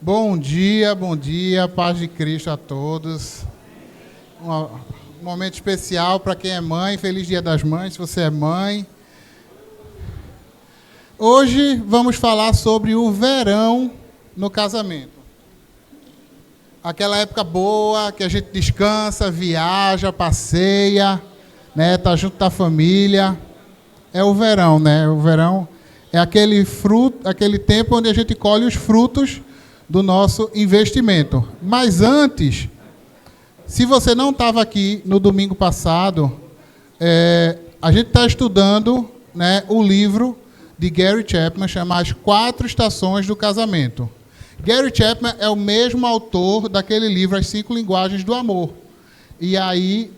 Bom dia, paz de Cristo a todos. Um momento especial para quem é mãe, feliz Dia das Mães, se você é mãe. Hoje vamos falar sobre o verão no casamento. Aquela época boa que a gente descansa, viaja, passeia, né, tá junto da família. É o verão, né? O verão é aquele tempo onde a gente colhe os frutos do nosso investimento. Mas antes, se você não estava aqui no domingo passado, a gente está estudando, né, o livro de Gary Chapman, chama As 4 Estações do Casamento. Gary Chapman é o mesmo autor daquele livro, As 5 Linguagens do Amor. E aí,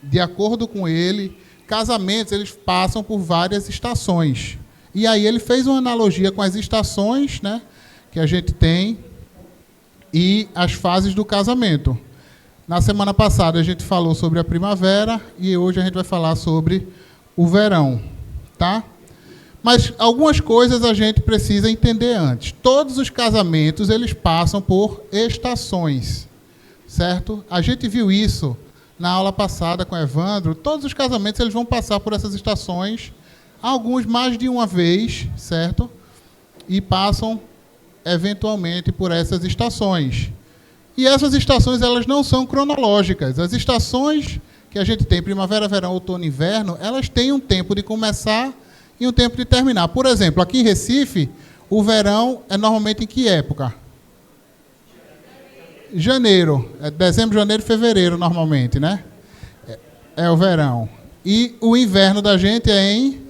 de acordo com ele, casamentos eles passam por várias estações. E aí ele fez uma analogia com as estações, né, que a gente tem e as fases do casamento. Na semana passada a gente falou sobre a primavera e hoje a gente vai falar sobre o verão, tá? Mas algumas coisas a gente precisa entender antes. Todos os casamentos eles passam por estações, certo? A gente viu isso na aula passada com o Evandro. Todos os casamentos eles vão passar por essas estações, alguns mais de uma vez, certo? E passam eventualmente por essas estações. E essas estações elas não são cronológicas. As estações que a gente tem, primavera, verão, outono e inverno, elas têm um tempo de começar e um tempo de terminar. Por exemplo, aqui em Recife, o verão é normalmente em que época? Janeiro. É dezembro, janeiro, fevereiro, normalmente, né? É o verão. E o inverno da gente é em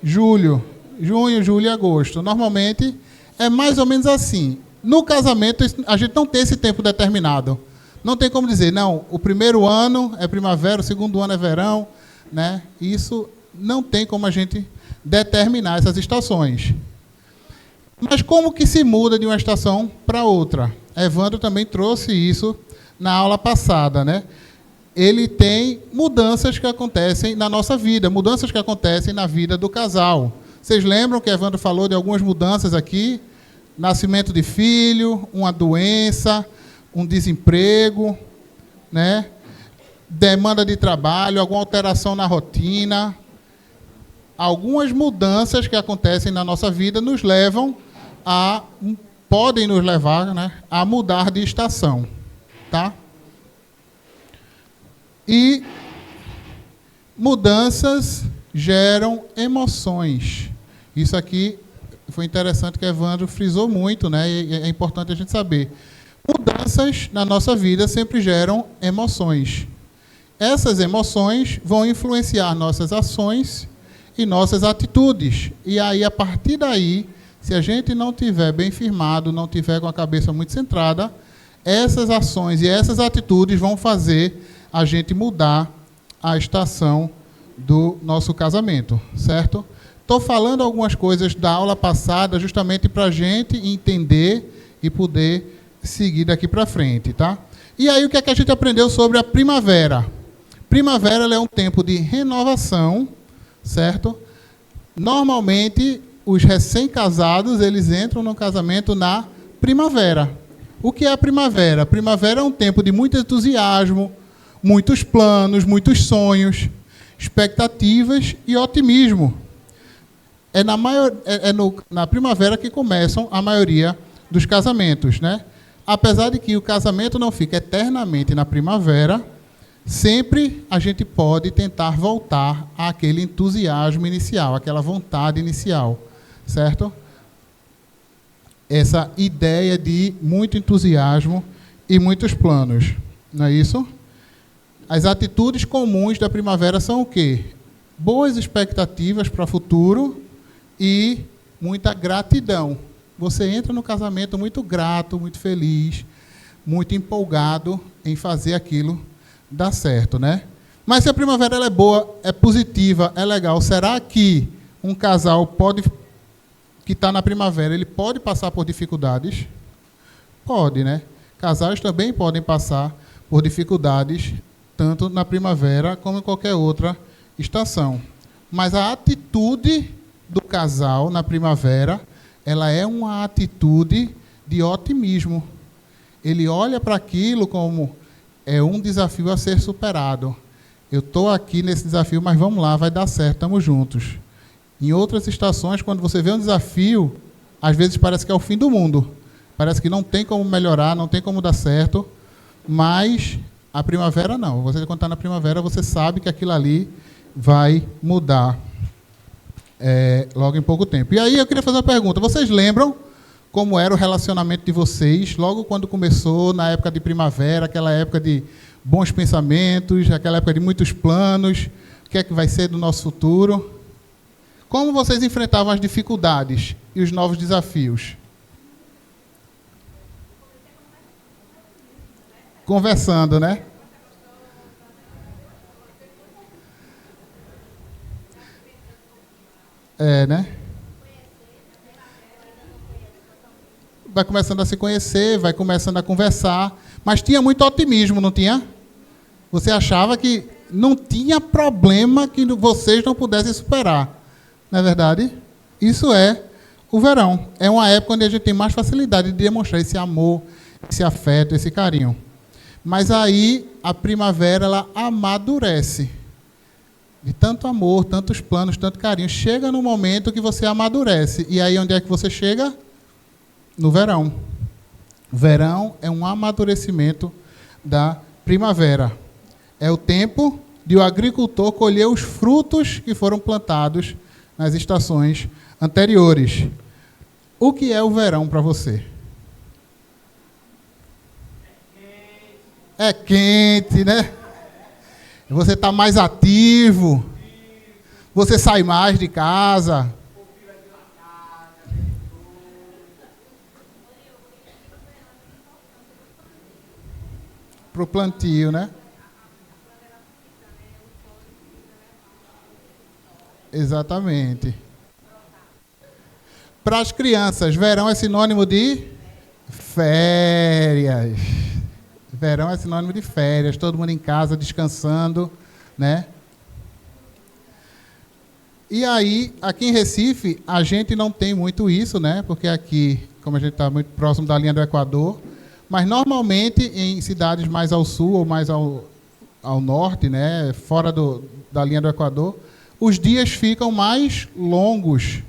julho. Junho, julho e agosto. Normalmente é mais ou menos assim. No casamento, a gente não tem esse tempo determinado. Não tem como dizer, não, o primeiro ano é primavera, o segundo ano é verão, né? Isso não tem como a gente determinar essas estações. Mas como que se muda de uma estação para outra? Evandro também trouxe isso na aula passada, né? Ele tem mudanças que acontecem na nossa vida, mudanças que acontecem na vida do casal. Vocês lembram que Evandro falou de algumas mudanças aqui? Nascimento de filho, uma doença, um desemprego, né? Demanda de trabalho, alguma alteração na rotina. Algumas mudanças que acontecem na nossa vida podem nos levar, né, a mudar de estação, tá? E mudanças geram emoções. Isso aqui foi interessante que Evandro frisou muito, né? E é importante a gente saber. Mudanças na nossa vida sempre geram emoções. Essas emoções vão influenciar nossas ações e nossas atitudes. E aí, a partir daí, se a gente não tiver bem firmado, não tiver com a cabeça muito centrada, essas ações e essas atitudes vão fazer a gente mudar a estação do nosso casamento, certo? Estou falando algumas coisas da aula passada justamente para a gente entender e poder seguir daqui para frente, tá? E aí o que é que a gente aprendeu sobre a primavera? Primavera ela é um tempo de renovação, certo? Normalmente os recém-casados eles entram no casamento na primavera. O que é a primavera? A primavera é um tempo de muito entusiasmo, muitos planos, muitos sonhos, expectativas e otimismo. Na primavera que começam a maioria dos casamentos, né? Apesar de que o casamento não fica eternamente na primavera, sempre a gente pode tentar voltar àquele entusiasmo inicial, àquela vontade inicial, certo? Essa ideia de muito entusiasmo e muitos planos, não é isso? As atitudes comuns da primavera são o quê? Boas expectativas para o futuro e muita gratidão. Você entra no casamento muito grato, muito feliz, muito empolgado em fazer aquilo dar certo, né? Mas se a primavera ela é boa, é positiva, é legal, será que um casal que está na primavera, ele pode passar por dificuldades? Pode, né? Casais também podem passar por dificuldades, tanto na primavera como em qualquer outra estação. Mas a atitude do casal na primavera ela é uma atitude de otimismo. Ele olha para aquilo como é um desafio a ser superado. Eu estou aqui nesse desafio, mas vamos lá, vai dar certo, estamos juntos. Em outras estações, quando você vê um desafio, às vezes parece que é o fim do mundo. Parece que não tem como melhorar, não tem como dar certo, mas a primavera não. Você, quando está na primavera, você sabe que aquilo ali vai mudar logo em pouco tempo. E aí eu queria fazer uma pergunta. Vocês lembram como era o relacionamento de vocês logo quando começou, na época de primavera, aquela época de bons pensamentos, aquela época de muitos planos, o que é que vai ser do nosso futuro? Como vocês enfrentavam as dificuldades e os novos desafios? Conversando, né? Né? Vai começando a se conhecer, vai começando a conversar, mas tinha muito otimismo, não tinha? Você achava que não tinha problema que vocês não pudessem superar. Não é verdade? Isso é o verão. É uma época onde a gente tem mais facilidade de demonstrar esse amor, esse afeto, esse carinho. Mas aí a primavera, ela amadurece. De tanto amor, tantos planos, tanto carinho. Chega no momento que você amadurece. E aí onde é que você chega? No verão. O verão é um amadurecimento da primavera. É o tempo de o agricultor colher os frutos que foram plantados nas estações anteriores. O que é o verão para você? É quente, né? Você está mais ativo. Você sai mais de casa. Para o plantio, né? Exatamente. Para as crianças, verão é sinônimo de férias. Verão é sinônimo de férias, todo mundo em casa descansando, né? E aí, aqui em Recife, a gente não tem muito isso, né? Porque aqui, como a gente está muito próximo da linha do Equador, mas normalmente em cidades mais ao sul ou mais ao norte, né? Fora da linha do Equador, os dias ficam mais longos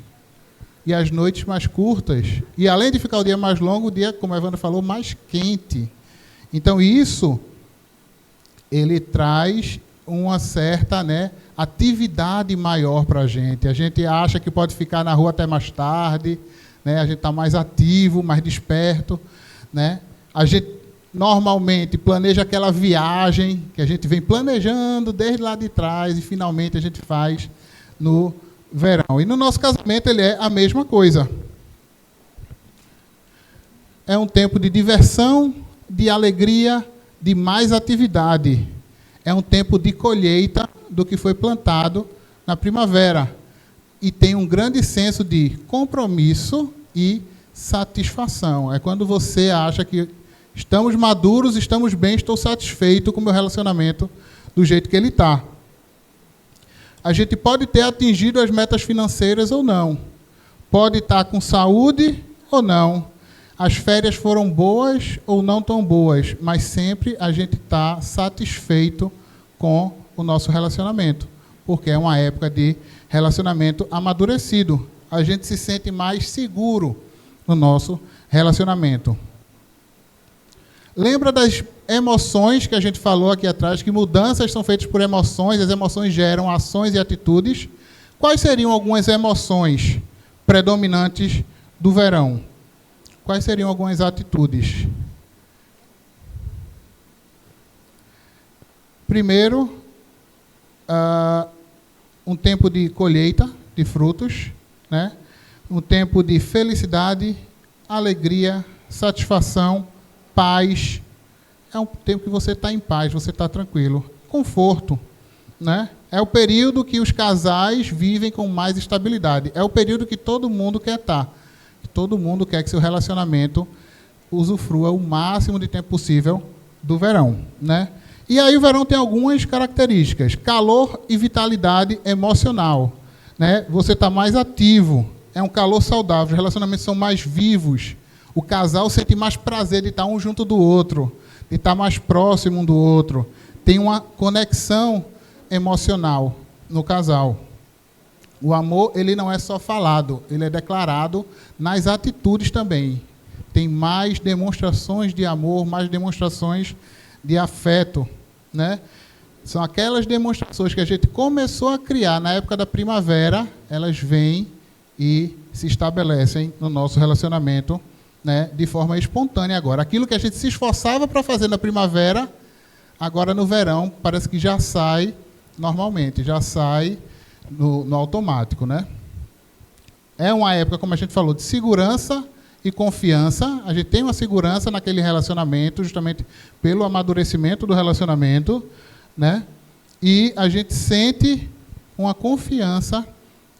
e as noites mais curtas. E além de ficar o dia mais longo, o dia, como a Evandra falou, mais quente. Então, isso, ele traz uma certa, né, atividade maior para a gente. A gente acha que pode ficar na rua até mais tarde, né, a gente está mais ativo, mais desperto. Né? A gente, normalmente, planeja aquela viagem que a gente vem planejando desde lá de trás e, finalmente, a gente faz no verão. E no nosso casamento, ele é a mesma coisa. É um tempo de diversão, de alegria, de mais atividade. É um tempo de colheita do que foi plantado na primavera. E tem um grande senso de compromisso e satisfação. É quando você acha que estamos maduros, estamos bem, estou satisfeito com o meu relacionamento do jeito que ele está. A gente pode ter atingido as metas financeiras ou não. Pode estar com saúde ou não. As férias foram boas ou não tão boas, mas sempre a gente está satisfeito com o nosso relacionamento, porque é uma época de relacionamento amadurecido. A gente se sente mais seguro no nosso relacionamento. Lembra das emoções que a gente falou aqui atrás, que mudanças são feitas por emoções, as emoções geram ações e atitudes. Quais seriam algumas emoções predominantes do verão? Quais seriam algumas atitudes? Primeiro, um tempo de colheita de frutos, né? Um tempo de felicidade, alegria, satisfação, paz. É um tempo que você está em paz, você está tranquilo. Conforto, né? É o período que os casais vivem com mais estabilidade. É o período que todo mundo quer estar. Todo mundo quer que seu relacionamento usufrua o máximo de tempo possível do verão, né? E aí o verão tem algumas características. Calor e vitalidade emocional, né? Você está mais ativo. é um calor saudável, os relacionamentos são mais vivos, o casal sente mais prazer de estar um junto do outro, de estar mais próximo um do outro, tem uma conexão emocional no casal. O amor, ele não é só falado, ele é declarado nas atitudes também. Tem mais demonstrações de amor, mais demonstrações de afeto, né? São aquelas demonstrações que a gente começou a criar na época da primavera, elas vêm e se estabelecem no nosso relacionamento, né, de forma espontânea agora. Aquilo que a gente se esforçava para fazer na primavera, agora no verão, parece que já sai normalmente, já sai no automático, né? É uma época, como a gente falou, de segurança e confiança. A gente tem uma segurança naquele relacionamento, justamente pelo amadurecimento do relacionamento, né? E a gente sente uma confiança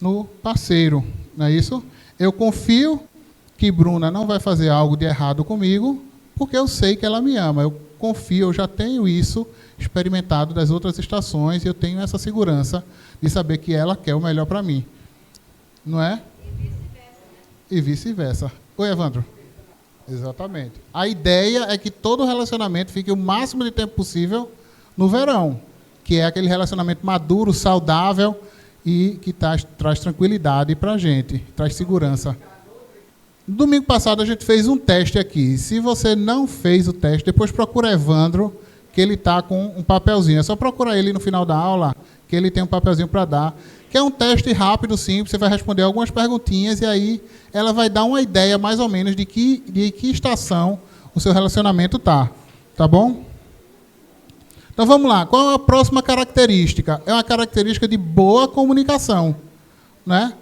no parceiro, não é isso? Eu confio que Bruna não vai fazer algo de errado comigo, porque eu sei que ela me ama. Eu confio, eu já tenho isso experimentado das outras estações, e eu tenho essa segurança de saber que ela quer o melhor para mim. Não é? E vice-versa. Oi, Evandro. Exatamente. A ideia é que todo relacionamento fique o máximo de tempo possível no verão, que é aquele relacionamento maduro, saudável e que traz tranquilidade para a gente, traz segurança. No domingo passado a gente fez um teste aqui. Se você não fez o teste, depois procura Evandro, que ele está com um papelzinho. É só procurar ele no final da aula, que ele tem um papelzinho para dar, que é um teste rápido, simples. Você vai responder algumas perguntinhas e aí ela vai dar uma ideia, mais ou menos, de que estação o seu relacionamento está. Tá bom? Então, vamos lá. Qual é a próxima característica? É uma característica de boa comunicação, né?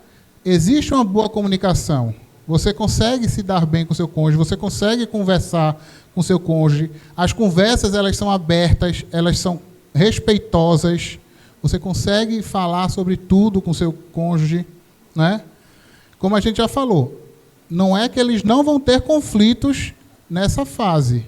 Existe uma boa comunicação. Você consegue se dar bem com o seu cônjuge, você consegue conversar com o seu cônjuge. As conversas, elas são abertas, elas são respeitosas. Você consegue falar sobre tudo com o seu cônjuge, né? Como a gente já falou, não é que eles não vão ter conflitos nessa fase.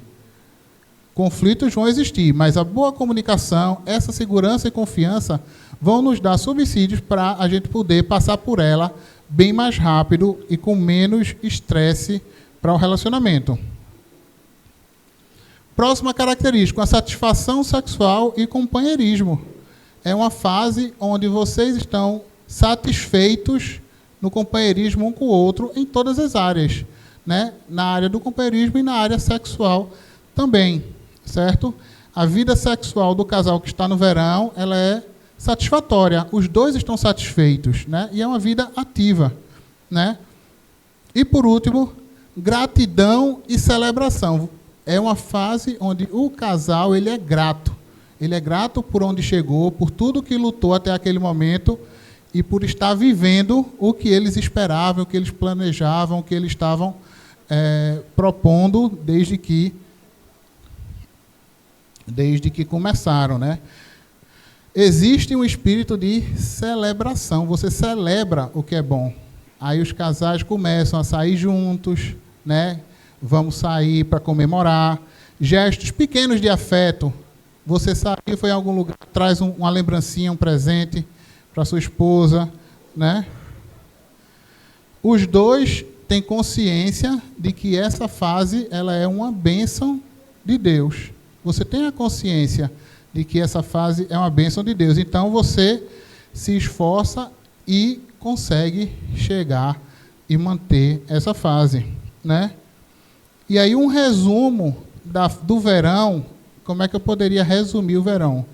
Conflitos vão existir, mas a boa comunicação, essa segurança e confiança vão nos dar subsídios para a gente poder passar por ela bem mais rápido e com menos estresse para o relacionamento. Próxima característica, a satisfação sexual e companheirismo. É uma fase onde vocês estão satisfeitos no companheirismo um com o outro em todas as áreas, né? Na área do companheirismo e na área sexual também, certo? A vida sexual do casal que está no verão, ela é satisfatória. Os dois estão satisfeitos, né? E é uma vida ativa, né? E, por último, gratidão e celebração. É uma fase onde o casal ele é grato. Ele é grato por onde chegou, por tudo que lutou até aquele momento e por estar vivendo o que eles esperavam, o que eles planejavam, o que eles estavam propondo desde que começaram, né? Existe um espírito de celebração. Você celebra o que é bom. Aí os casais começam a sair juntos, né? Vamos sair para comemorar. Gestos pequenos de afeto. Você saiu, foi em algum lugar, traz uma lembrancinha, um presente para sua esposa, né? Os dois têm consciência de que essa fase ela é uma bênção de Deus. Você tem a consciência de que essa fase é uma bênção de Deus. Então, você se esforça e consegue chegar e manter essa fase, né? E aí, um resumo do verão, como é que eu poderia resumir o verão?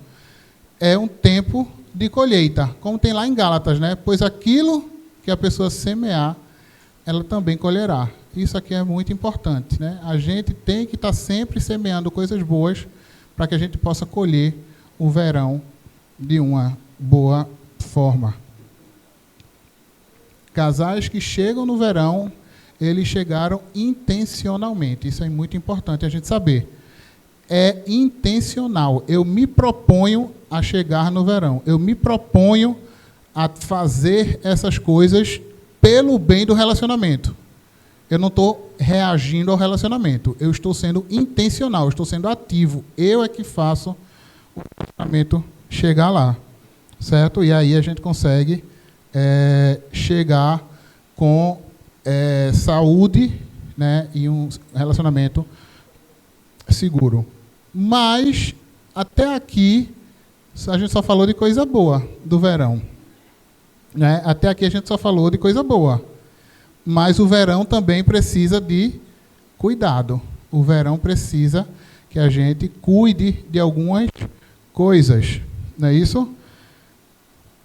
É um tempo de colheita, como tem lá em Gálatas, né? Pois aquilo que a pessoa semear, ela também colherá. Isso aqui é muito importante, né? A gente tem que estar sempre semeando coisas boas para que a gente possa colher o verão de uma boa forma. Casais que chegam no verão, eles chegaram intencionalmente. Isso é muito importante a gente saber. É intencional. Eu me proponho a chegar no verão. Eu me proponho a fazer essas coisas pelo bem do relacionamento. Eu não estou reagindo ao relacionamento. Eu estou sendo intencional, eu estou sendo ativo. Eu é que faço o relacionamento chegar lá. Certo? E aí a gente consegue chegar com saúde, né, e um relacionamento seguro. Mas, até aqui, a gente só falou de coisa boa do verão. Né? Até aqui a gente só falou de coisa boa. Mas o verão também precisa de cuidado. O verão precisa que a gente cuide de algumas coisas. Não é isso?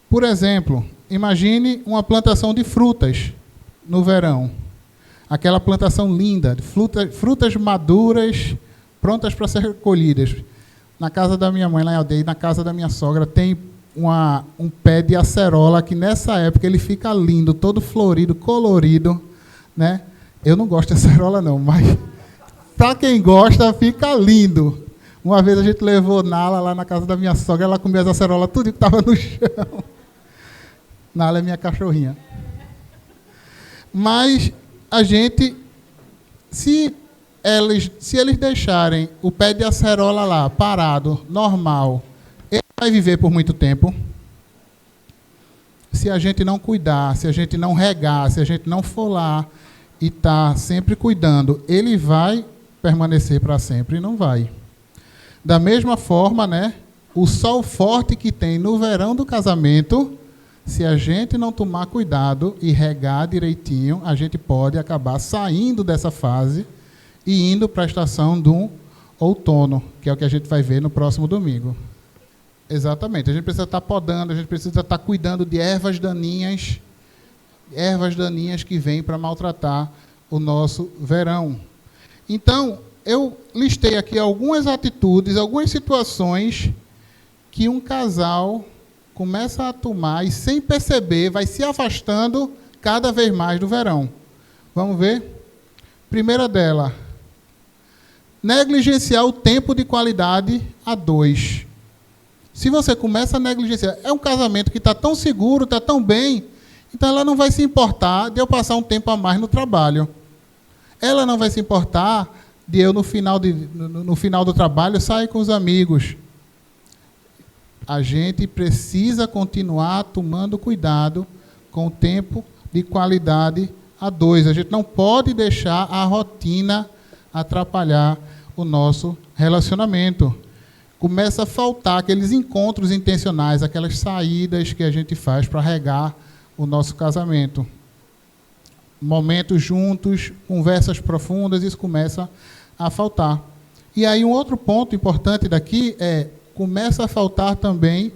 Por exemplo, imagine uma plantação de frutas no verão. Aquela plantação linda, de frutas maduras, prontas para ser colhidas. Na casa da minha mãe, lá em aldeia, na casa da minha sogra, tem um pé de acerola que nessa época ele fica lindo, todo florido, colorido. Né? Eu não gosto de acerola não, mas para quem gosta, fica lindo. Uma vez a gente levou Nala lá na casa da minha sogra, ela comia as acerolas, tudo que estava no chão. Nala é minha cachorrinha. Mas a gente, se eles deixarem o pé de acerola lá, parado, normal, ele vai viver por muito tempo. Se a gente não cuidar, se a gente não regar, se a gente não for lá e estar sempre cuidando, ele vai permanecer para sempre? Não vai. Da mesma forma, né, o sol forte que tem no verão do casamento, se a gente não tomar cuidado e regar direitinho, a gente pode acabar saindo dessa fase e indo para a estação do outono, que é o que a gente vai ver no próximo domingo. Exatamente. A gente precisa estar podando, a gente precisa estar cuidando de ervas daninhas que vêm para maltratar o nosso verão. Então, eu listei aqui algumas atitudes, algumas situações que um casal começa a tomar e, sem perceber, vai se afastando cada vez mais do verão. Vamos ver? Primeira dela, negligenciar o tempo de qualidade a dois. Se você começa a negligenciar, é um casamento que está tão seguro, está tão bem, então ela não vai se importar de eu passar um tempo a mais no trabalho. Ela não vai se importar de eu, no final do trabalho, sair com os amigos. A gente precisa continuar tomando cuidado com o tempo de qualidade a dois. A gente não pode deixar a rotina atrapalhar o nosso relacionamento. Começa a faltar aqueles encontros intencionais, aquelas saídas que a gente faz para regar o nosso casamento. Momentos juntos, conversas profundas, isso começa a faltar. E aí um outro ponto importante daqui começa a faltar também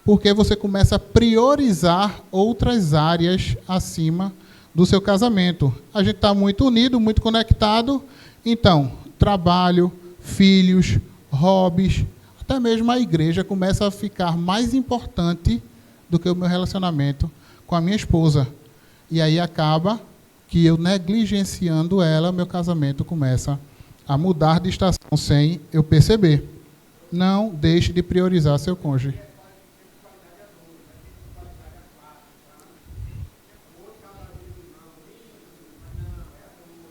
porque você começa a priorizar outras áreas acima do seu casamento. A gente está muito unido, muito conectado, então, trabalho, filhos, hobbies, até mesmo a igreja começa a ficar mais importante do que o meu relacionamento com a minha esposa. E aí acaba que eu negligenciando ela, meu casamento começa a mudar de estação sem eu perceber. Não deixe de priorizar seu cônjuge.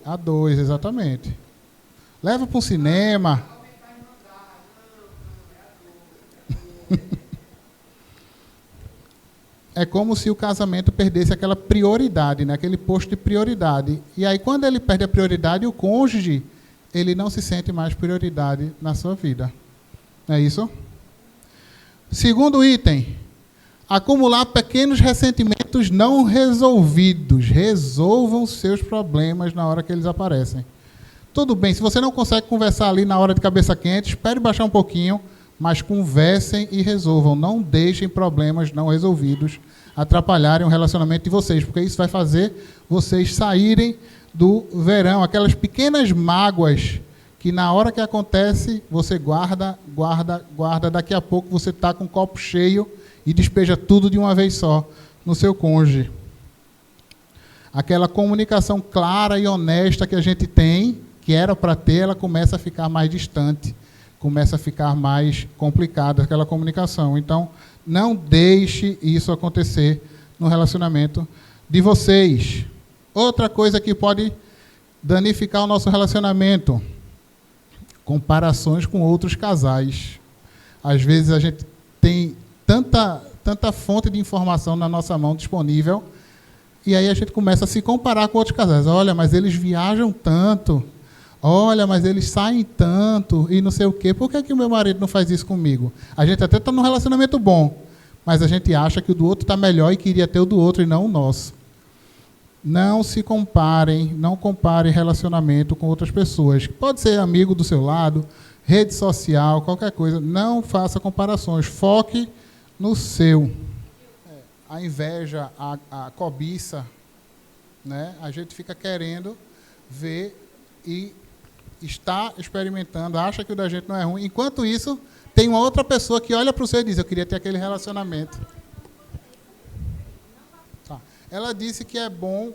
A dois, exatamente. Leva para o cinema. É como se o casamento perdesse aquela prioridade, né? Aquele posto de prioridade. E aí, quando ele perde a prioridade, o cônjuge, ele não se sente mais prioridade na sua vida. Não é isso? Segundo item, acumular pequenos ressentimentos não resolvidos. Resolvam seus problemas na hora que eles aparecem. Tudo bem, se você não consegue conversar ali na hora de cabeça quente, espere baixar um pouquinho, mas conversem e resolvam. Não deixem problemas não resolvidos atrapalharem o relacionamento de vocês, porque isso vai fazer vocês saírem do verão. Aquelas pequenas mágoas que na hora que acontece, você guarda, daqui a pouco você está com o copo cheio e despeja tudo de uma vez só no seu cônjuge. Aquela comunicação clara e honesta que a gente tem, que era para ter, ela começa a ficar mais distante, começa a ficar mais complicada aquela comunicação. Então, não deixe isso acontecer no relacionamento de vocês. Outra coisa que pode danificar o nosso relacionamento: comparações com outros casais. Às vezes a gente tem tanta fonte de informação na nossa mão disponível, E aí a gente começa a se comparar com outros casais. Olha, mas eles viajam tanto. Olha, mas eles saem tanto e não sei o quê. Por que o meu marido não faz isso comigo? A gente até está num relacionamento bom, mas a gente acha que o do outro está melhor e queria ter o do outro e não o nosso. Não se comparem, não comparem relacionamento com outras pessoas. Pode ser amigo do seu lado, rede social, qualquer coisa. Não faça comparações. Foque no seu. A inveja, a cobiça, né? A gente fica querendo ver e está experimentando, acha que o da gente não é ruim. Enquanto isso, tem uma outra pessoa que olha para o seu e diz, eu queria ter aquele relacionamento. Tá. Ela disse que é bom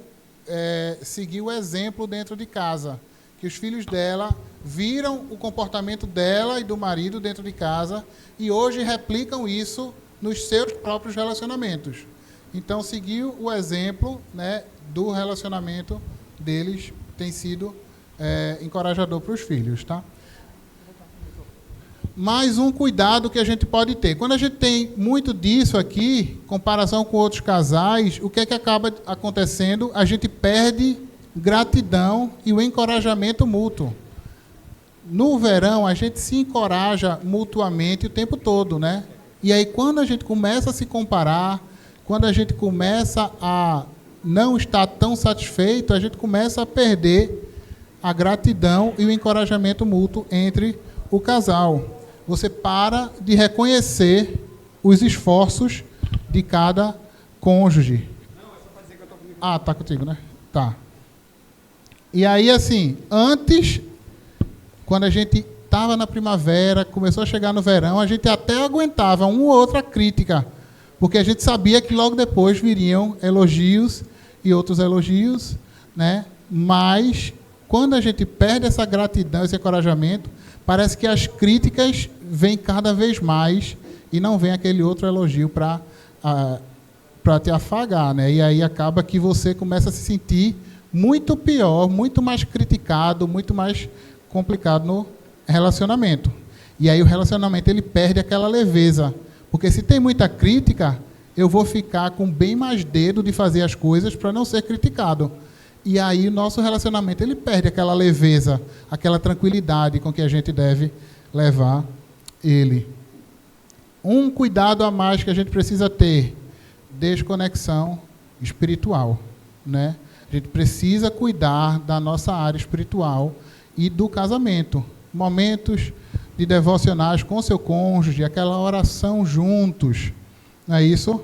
seguir o exemplo dentro de casa, que os filhos dela viram o comportamento dela e do marido dentro de casa e hoje replicam isso nos seus próprios relacionamentos. Então, seguir o exemplo, né, do relacionamento deles tem sido encorajador para os filhos, tá? Mais um cuidado que a gente pode ter. Quando a gente tem muito disso aqui, comparação com outros casais, o que é que acaba acontecendo? A gente perde gratidão e o encorajamento mútuo. No verão, a gente se encoraja mutuamente o tempo todo, né? E aí, quando a gente começa a se comparar, quando a gente começa a não estar tão satisfeito, a gente começa a perder a gratidão e o encorajamento mútuo entre o casal. Você para de reconhecer os esforços de cada cônjuge. Não, é só para dizer que eu estou comigo. Ah, tá contigo, né? Tá. E aí, assim, antes, quando a gente estava na primavera, começou a chegar no verão, a gente até aguentava uma ou outra crítica, porque a gente sabia que logo depois viriam elogios e outros elogios, né? Mas quando a gente perde essa gratidão, esse encorajamento, parece que as críticas vêm cada vez mais e não vem aquele outro elogio para te afagar, né? E aí acaba que você começa a se sentir muito pior, muito mais criticado, muito mais complicado no relacionamento. E aí o relacionamento ele perde aquela leveza. Porque se tem muita crítica, eu vou ficar com bem mais dedo de fazer as coisas para não ser criticado. E aí o nosso relacionamento ele perde aquela leveza, aquela tranquilidade com que a gente deve levar ele. Um cuidado a mais que a gente precisa ter, desconexão espiritual, né? A gente precisa cuidar da nossa área espiritual e do casamento. Momentos de devocionais com seu cônjuge, aquela oração juntos, não é isso?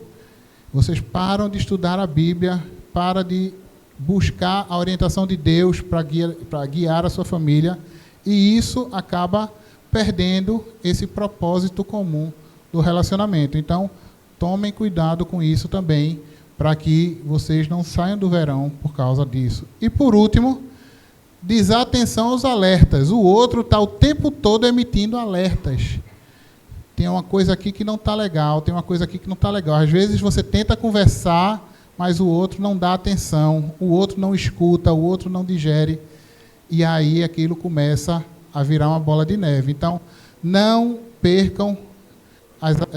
Vocês param de estudar a Bíblia, param de buscar a orientação de Deus para guiar a sua família, e isso acaba perdendo esse propósito comum do relacionamento. Então, tomem cuidado com isso também, para que vocês não saiam do verão por causa disso. E, por último, desatenção aos alertas. O outro está o tempo todo emitindo alertas. Tem uma coisa aqui que não está legal, tem uma coisa aqui que não está legal. Às vezes você tenta conversar, mas o outro não dá atenção, o outro não escuta, o outro não digere, e aí aquilo começa a virar uma bola de neve. Então, não percam,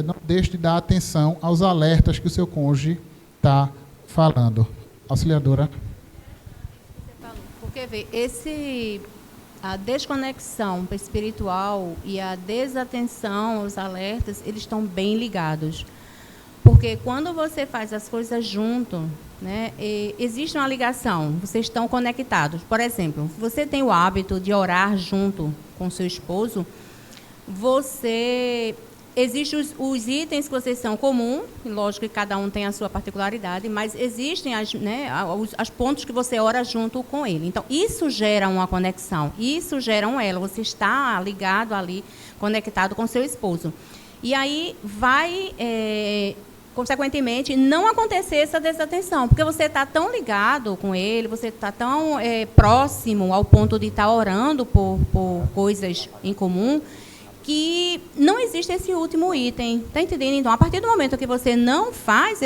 não deixe de dar atenção aos alertas que o seu cônjuge está falando. Auxiliadora. Porque vê, a desconexão espiritual e a desatenção aos alertas, eles estão bem ligados. Porque quando você faz as coisas junto, né, existe uma ligação, vocês estão conectados. Por exemplo, você tem o hábito de orar junto com seu esposo, existem os itens que vocês são comuns, lógico que cada um tem a sua particularidade, mas existem os pontos que você ora junto com ele. Então, isso gera uma conexão, isso gera um elo, você está ligado ali, conectado com seu esposo. E aí vai, consequentemente, não acontecer essa desatenção, porque você está tão ligado com ele, você está tão próximo ao ponto de estar orando por coisas em comum, que não existe esse último item, está entendendo? Então, a partir do momento que você não faz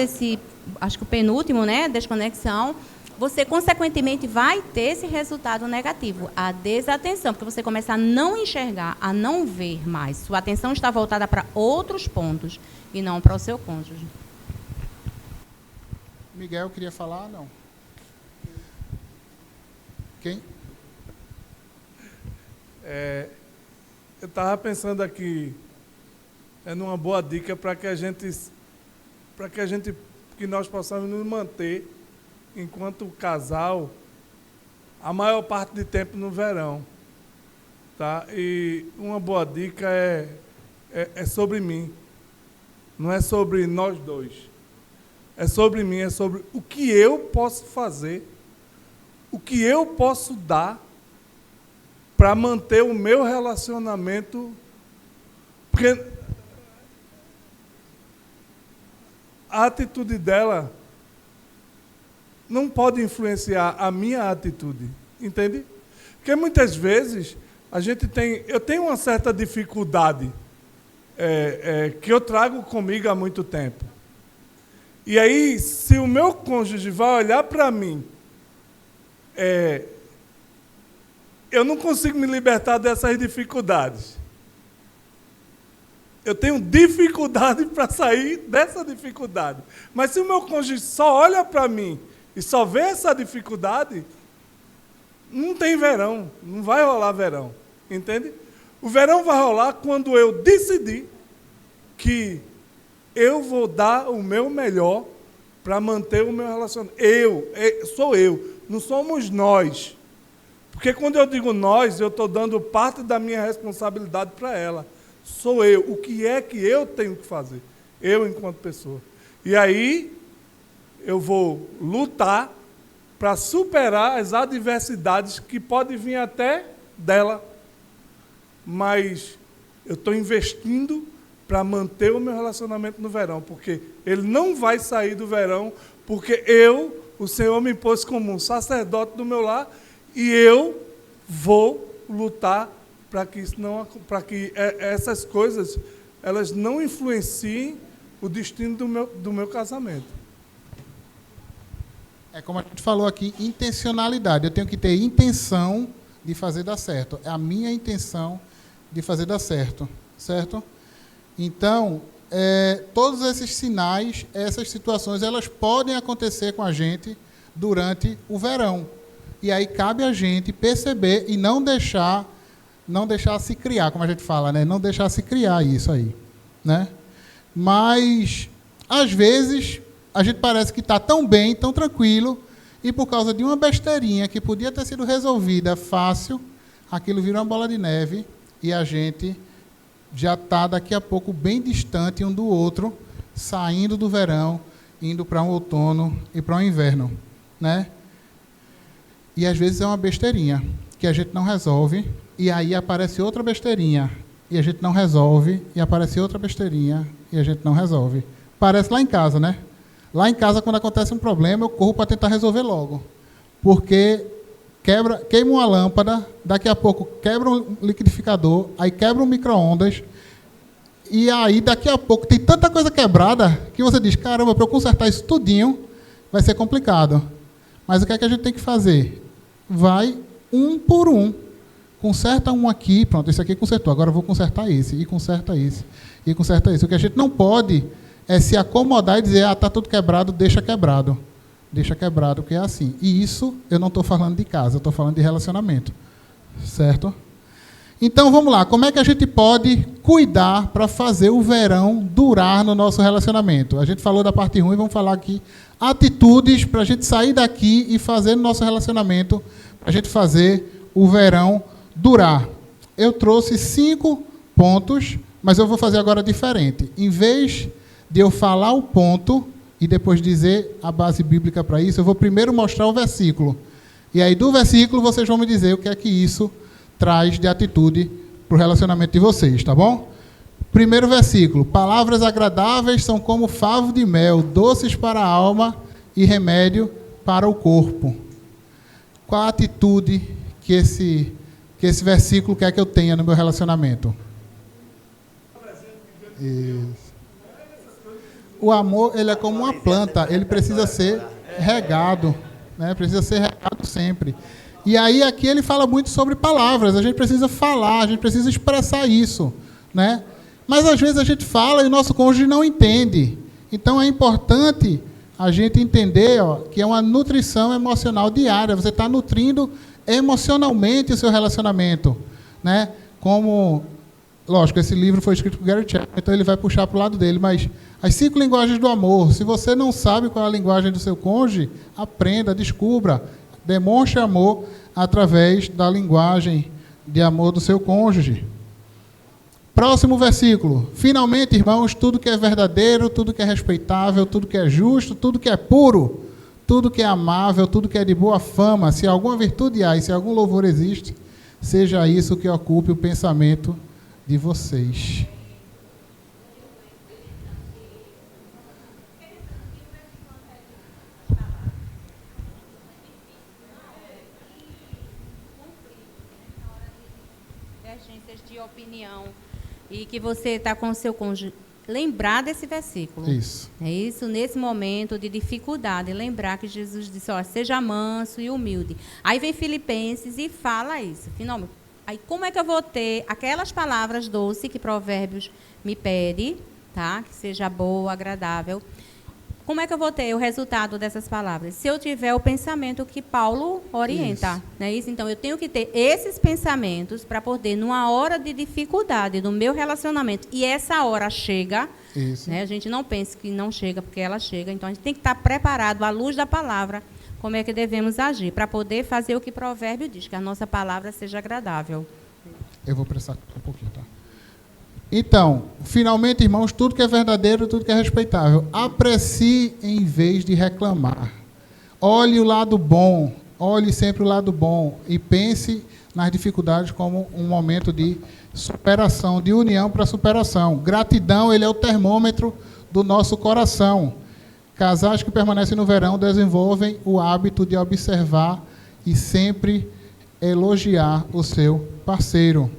acho que o penúltimo, né, desconexão, você, consequentemente, vai ter esse resultado negativo, a desatenção, porque você começa a não enxergar, a não ver mais. Sua atenção está voltada para outros pontos e não para o seu cônjuge. Miguel queria falar? Não. Quem? Eu estava pensando aqui, numa boa dica para que nós possamos nos manter, enquanto casal, a maior parte do tempo no verão. Tá? E uma boa dica é sobre mim. Não é sobre nós dois. É sobre mim, é sobre o que eu posso fazer, o que eu posso dar para manter o meu relacionamento. Porque a atitude dela não pode influenciar a minha atitude, entende? Porque muitas vezes eu tenho uma certa dificuldade que eu trago comigo há muito tempo. E aí, se o meu cônjuge vai olhar para mim, eu não consigo me libertar dessas dificuldades. Eu tenho dificuldade para sair dessa dificuldade. Mas se o meu cônjuge só olha para mim e só vê essa dificuldade, não tem verão, não vai rolar verão, entende? O verão vai rolar quando eu decidir que eu vou dar o meu melhor para manter o meu relacionamento. Sou eu, não somos nós. Porque quando eu digo nós, eu estou dando parte da minha responsabilidade para ela. Sou eu. O que é que eu tenho que fazer? Eu, enquanto pessoa. E aí, eu vou lutar para superar as adversidades que podem vir até dela. Mas eu estou investindo para manter o meu relacionamento no verão, porque ele não vai sair do verão, porque o Senhor me pôs como um sacerdote do meu lar, e eu vou lutar para que essas coisas elas não influenciem o destino do meu casamento. É como a gente falou aqui, intencionalidade. Eu tenho que ter intenção de fazer dar certo. É a minha intenção de fazer dar certo, certo? Então, todos esses sinais, essas situações, elas podem acontecer com a gente durante o verão. E aí cabe a gente perceber e não deixar se criar, como a gente fala, né? Não deixar se criar isso aí, né? Mas, às vezes, a gente parece que está tão bem, tão tranquilo, e por causa de uma besteirinha que podia ter sido resolvida fácil, aquilo vira uma bola de neve e a gente já está daqui a pouco bem distante um do outro, saindo do verão, indo para um outono e para um inverno, né? E às vezes é uma besteirinha que a gente não resolve, e aí aparece outra besteirinha, e a gente não resolve, e aparece outra besteirinha, e a gente não resolve. Parece lá em casa, né? Lá em casa, quando acontece um problema, eu corro para tentar resolver logo. Porque queima uma lâmpada, daqui a pouco quebra um liquidificador, aí quebra um micro-ondas, e aí daqui a pouco tem tanta coisa quebrada que você diz, caramba, para eu consertar isso tudinho, vai ser complicado. Mas o que é que a gente tem que fazer? Vai um por um. Conserta um aqui, pronto, esse aqui consertou, agora eu vou consertar esse, e conserta esse, e conserta esse. O que a gente não pode é se acomodar e dizer, está tudo quebrado, deixa quebrado. Deixa quebrado, porque é assim. E isso, eu não estou falando de casa, eu estou falando de relacionamento. Certo? Então, vamos lá. Como é que a gente pode cuidar para fazer o verão durar no nosso relacionamento? A gente falou da parte ruim, vamos falar aqui atitudes para a gente sair daqui e fazer no nosso relacionamento, para a gente fazer o verão durar. Eu trouxe 5 pontos, mas eu vou fazer agora diferente. Em vez de eu falar o ponto e depois dizer a base bíblica para isso, eu vou primeiro mostrar o versículo. E aí, do versículo, vocês vão me dizer o que é que isso traz de atitude para o relacionamento de vocês, tá bom? Primeiro versículo. Palavras agradáveis são como favo de mel, doces para a alma e remédio para o corpo. Qual a atitude que esse versículo quer que eu tenha no meu relacionamento? Isso. O amor, ele é como uma planta, ele precisa ser regado, né? Precisa ser regado sempre. E aí aqui ele fala muito sobre palavras, a gente precisa falar, a gente precisa expressar isso, né? Mas às vezes a gente fala e o nosso cônjuge não entende. Então é importante a gente entender que é uma nutrição emocional diária. Você está nutrindo emocionalmente o seu relacionamento, né? Como, lógico, esse livro foi escrito por Gary Chapman, então ele vai puxar para o lado dele, mas as 5 linguagens do amor, se você não sabe qual é a linguagem do seu cônjuge, aprenda, descubra, demonstre amor através da linguagem de amor do seu cônjuge. Próximo versículo. Finalmente, irmãos, tudo que é verdadeiro, tudo que é respeitável, tudo que é justo, tudo que é puro, tudo que é amável, tudo que é de boa fama, se alguma virtude há e se algum louvor existe, seja isso que ocupe o pensamento de vocês. Divergências de opinião e que você está com o seu cônjuge, lembrar desse versículo. Isso. É isso, nesse momento de dificuldade, lembrar que Jesus disse, seja manso e humilde. Aí vem Filipenses e fala isso, finalmente. Aí como é que eu vou ter aquelas palavras doces que Provérbios me pede, tá? Que seja boa, agradável. Como é que eu vou ter o resultado dessas palavras? Se eu tiver o pensamento que Paulo orienta, Isso. não é isso? Então, eu tenho que ter esses pensamentos para poder, numa hora de dificuldade do meu relacionamento, e essa hora chega, Isso. né? A gente não pensa que não chega, porque ela chega. Então, a gente tem que estar preparado, à luz da palavra, como é que devemos agir, para poder fazer o que Provérbio diz, que a nossa palavra seja agradável. Eu vou prestar um pouquinho, tá? Então, finalmente, irmãos, tudo que é verdadeiro, tudo que é respeitável, aprecie em vez de reclamar. Olhe o lado bom, olhe sempre o lado bom e pense nas dificuldades como um momento de superação, de união para superação. Gratidão, ele é o termômetro do nosso coração. Casais que permanecem no verão desenvolvem o hábito de observar e sempre elogiar o seu parceiro.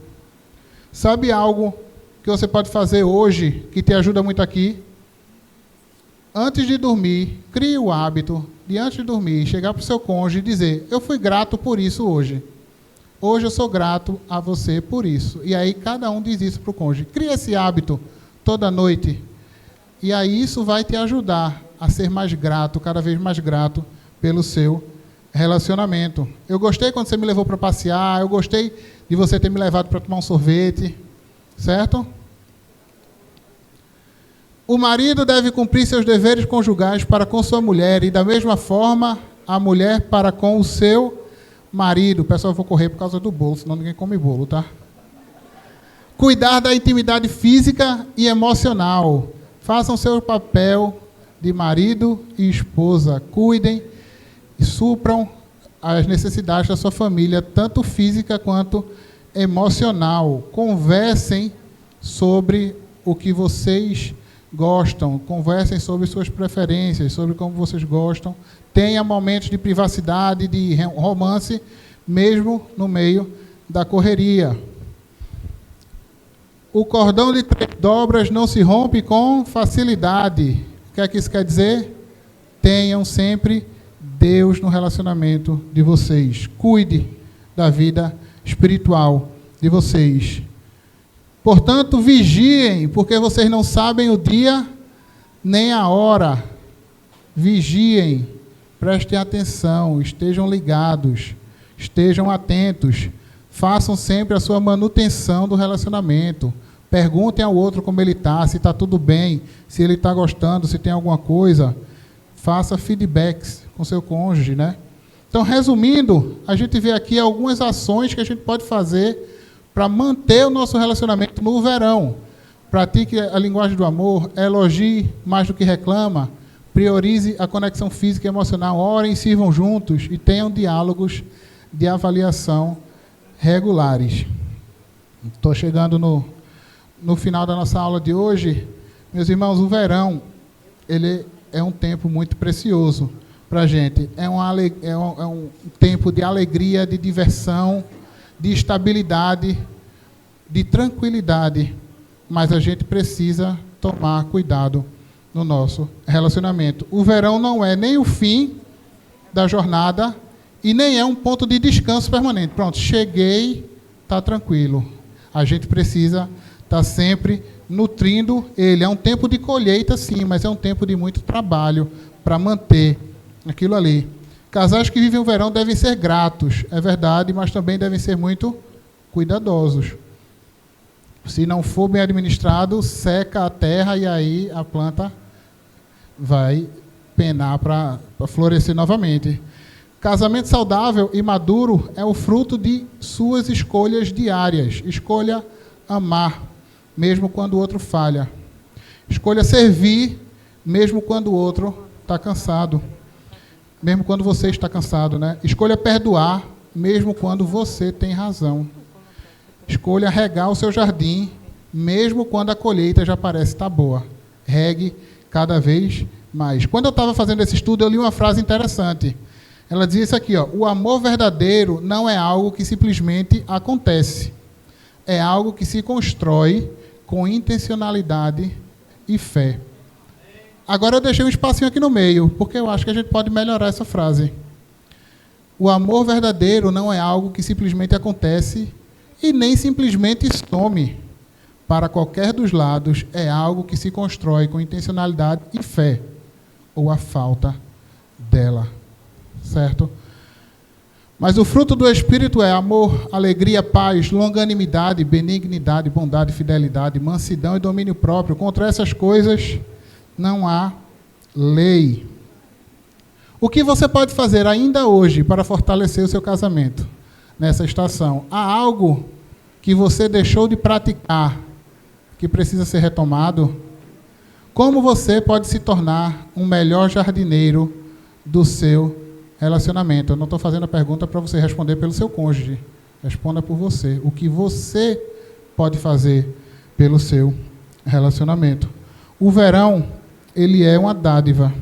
Sabe algo que você pode fazer hoje, que te ajuda muito aqui? Antes de dormir, crie o hábito de, antes de dormir, chegar para o seu cônjuge e dizer, eu fui grato por isso hoje. Hoje eu sou grato a você por isso. E aí cada um diz isso para o cônjuge. Crie esse hábito toda noite. E aí isso vai te ajudar a ser mais grato, cada vez mais grato pelo seu relacionamento. Eu gostei quando você me levou para passear, eu gostei de você ter me levado para tomar um sorvete. Certo? O marido deve cumprir seus deveres conjugais para com sua mulher e, da mesma forma, a mulher para com o seu marido. Pessoal, eu vou correr por causa do bolo, senão ninguém come bolo, tá? Cuidar da intimidade física e emocional. Façam seu papel de marido e esposa. Cuidem e supram as necessidades da sua família, tanto física quanto emocional. Conversem sobre o que vocês gostam, conversem sobre suas preferências, sobre como vocês gostam. Tenha momentos de privacidade, de romance, mesmo no meio da correria. O cordão de 3 dobras não se rompe com facilidade. O que é que isso quer dizer? Tenham sempre Deus no relacionamento de vocês. Cuide da vida espiritual de vocês. Portanto, vigiem, porque vocês não sabem o dia nem a hora. Vigiem, prestem atenção, estejam ligados, estejam atentos. Façam sempre a sua manutenção do relacionamento. Perguntem ao outro como ele está, se está tudo bem, se ele está gostando, se tem alguma coisa. Faça feedbacks com seu cônjuge, né? Então, resumindo, a gente vê aqui algumas ações que a gente pode fazer para manter o nosso relacionamento no verão. Pratique a linguagem do amor, elogie mais do que reclama, priorize a conexão física e emocional, orem, sirvam juntos e tenham diálogos de avaliação regulares. Estou chegando no final da nossa aula de hoje. Meus irmãos, o verão, ele é um tempo muito precioso para a gente. É um tempo de alegria, de diversão, de estabilidade, de tranquilidade. Mas a gente precisa tomar cuidado no nosso relacionamento. O verão não é nem o fim da jornada e nem é um ponto de descanso permanente. Pronto, cheguei, está tranquilo. A gente precisa estar sempre nutrindo ele. É um tempo de colheita, sim, mas é um tempo de muito trabalho para manter aquilo ali. Casais que vivem o verão devem ser gratos, é verdade, mas também devem ser muito cuidadosos. Se não for bem administrado, seca a terra e aí a planta vai penar para florescer novamente. Casamento saudável e maduro é o fruto de suas escolhas diárias. Escolha amar, mesmo quando o outro falha. Escolha servir, mesmo quando o outro está cansado. Mesmo quando você está cansado, né? Escolha perdoar, mesmo quando você tem razão. Escolha regar o seu jardim, mesmo quando a colheita já parece estar boa. Regue cada vez mais. Quando eu estava fazendo esse estudo, eu li uma frase interessante. Ela dizia isso aqui, ó: o amor verdadeiro não é algo que simplesmente acontece. É algo que se constrói com intencionalidade e fé. Agora eu deixei um espacinho aqui no meio, porque eu acho que a gente pode melhorar essa frase. O amor verdadeiro não é algo que simplesmente acontece e nem simplesmente some. Para qualquer dos lados, é algo que se constrói com intencionalidade e fé, ou a falta dela. Certo? Mas o fruto do Espírito é amor, alegria, paz, longanimidade, benignidade, bondade, fidelidade, mansidão e domínio próprio. Contra essas coisas não há lei. O que você pode fazer ainda hoje para fortalecer o seu casamento nessa estação? Há algo que você deixou de praticar que precisa ser retomado? Como você pode se tornar um melhor jardineiro do seu relacionamento? Eu não estou fazendo a pergunta para você responder pelo seu cônjuge. Responda por você. O que você pode fazer pelo seu relacionamento? O verão, ele é uma dádiva,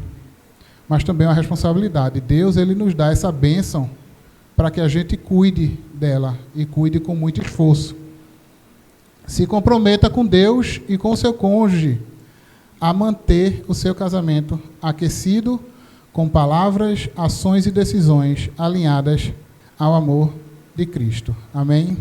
mas também uma responsabilidade. Deus, ele nos dá essa bênção para que a gente cuide dela e cuide com muito esforço. Se comprometa com Deus e com o seu cônjuge a manter o seu casamento aquecido, com palavras, ações e decisões alinhadas ao amor de Cristo. Amém?